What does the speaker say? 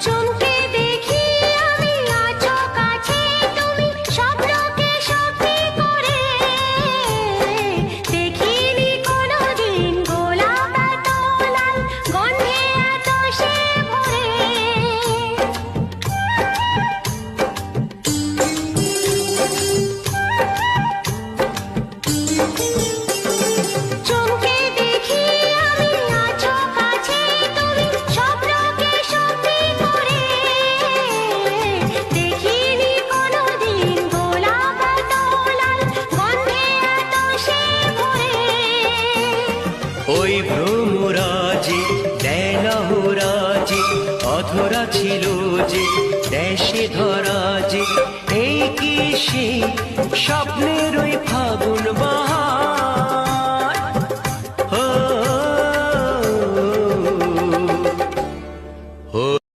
চমকে দেখি আমি আছো কাছে তুমি স্বপ্নকে সত্যি করে দেখিনি কোনোদিন গোলাপ এত লাল গন্ধে এত সে ভরে চমকে দেখি আমি আছো কাছে তুমি স্বপ্নকে সত্যি করে দেখিনি কোনোদিন গোলাপ এত লাল গন্ধে এত সে ভরে ওই ভ্রমরাজি দেনহুরাজি অধরা ছিল যে দেশে ধরা যে এই কি সেই স্বপ্নের ওই ফাগুন বাহার